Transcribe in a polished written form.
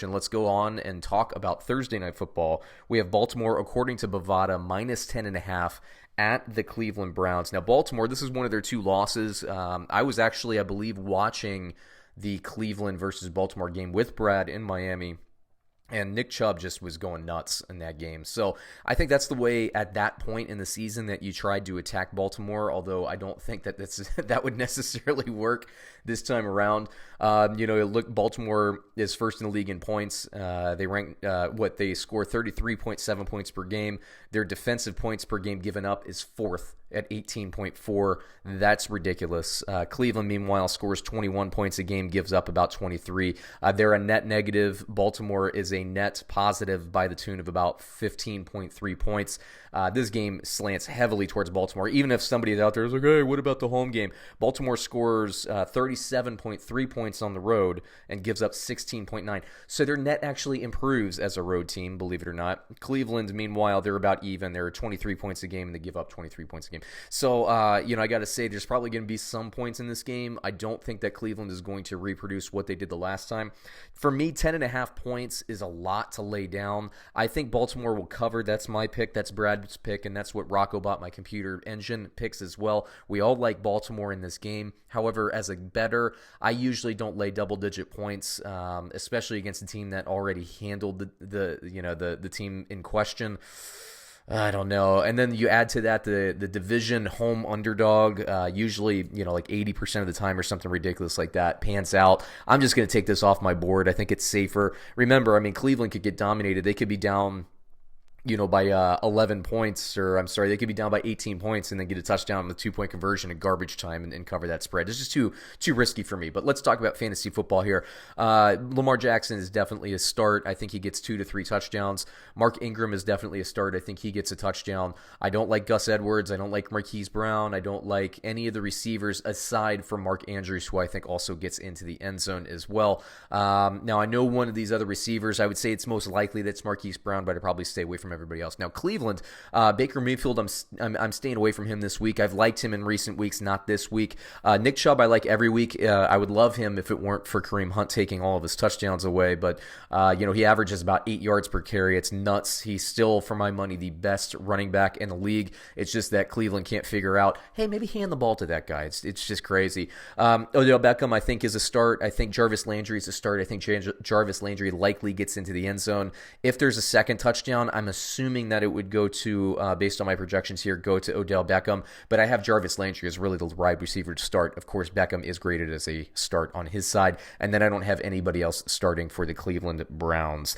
And let's go on and talk about Thursday Night Football. We have Baltimore, according to Bovada, minus 10.5 at the Cleveland Browns. Now, Baltimore, this is one of their two losses. I was actually, I believe, watching the Cleveland versus Baltimore game with Brad in Miami. And Nick Chubb just was going nuts in that game. So I think that's the way at that point in the season that you tried to attack Baltimore, although I don't think that that would necessarily work this time around. Look, Baltimore is first in the league in points. They rank, they score 33.7 points per game. Their defensive points per game given up is fourth at 18.4. That's ridiculous. Cleveland, meanwhile, scores 21 points a game, gives up about 23. They're a net negative. Baltimore is a net positive by the tune of about 15.3 points. This game slants heavily towards Baltimore. Even if somebody out there is like, hey, what about the home game? Baltimore scores 37.3 points on the road and gives up 16.9. So their net actually improves as a road team, believe it or not. Cleveland, meanwhile, they're about even. They're 23 points a game, and they give up 23 points a game. So, I got to say, there's probably going to be some points in this game. I don't think that Cleveland is going to reproduce what they did the last time. For me, 10.5 points is a lot to lay down. I think Baltimore will cover. That's my pick. That's Brad's pick, and that's what Rockobot, my computer engine, picks as well. We all like Baltimore in this game. However, as a bettor, I usually don't lay double-digit points, especially against a team that already handled the team in question. I don't know. And then you add to that the division home underdog, usually, like 80% of the time or something ridiculous like that, pans out. I'm just going to take this off my board. I think it's safer. Remember, Cleveland could get dominated. They could be down by 11 points, they could be down by 18 points and then get a touchdown with 2-point conversion in garbage time and cover that spread. It's just too risky for me. But let's talk about fantasy football here. Lamar Jackson is definitely a start. I think he gets 2 to 3 touchdowns. Mark Ingram is definitely a start. I think he gets a touchdown. I don't like Gus Edwards. I don't like Marquise Brown. I don't like any of the receivers aside from Mark Andrews, who I think also gets into the end zone as well. Now, I know one of these other receivers, I would say it's most likely that's Marquise Brown, but I'd probably stay away from everybody else. Now, Cleveland, Baker Mayfield, I'm staying away from him this week. I've liked him in recent weeks, not this week. Nick Chubb, I like every week. I would love him if it weren't for Kareem Hunt taking all of his touchdowns away, but he averages about 8 yards per carry. It's nuts. He's still, for my money, the best running back in the league. It's just that Cleveland can't figure out, hey, maybe hand the ball to that guy. It's just crazy. Odell Beckham, I think, is a start. I think Jarvis Landry is a start. I think Jarvis Landry likely gets into the end zone. If there's a second touchdown, I'm assuming that it would go to, based on my projections here, go to Odell Beckham. But I have Jarvis Landry as really the wide receiver to start. Of course, Beckham is graded as a start on his side. And then I don't have anybody else starting for the Cleveland Browns.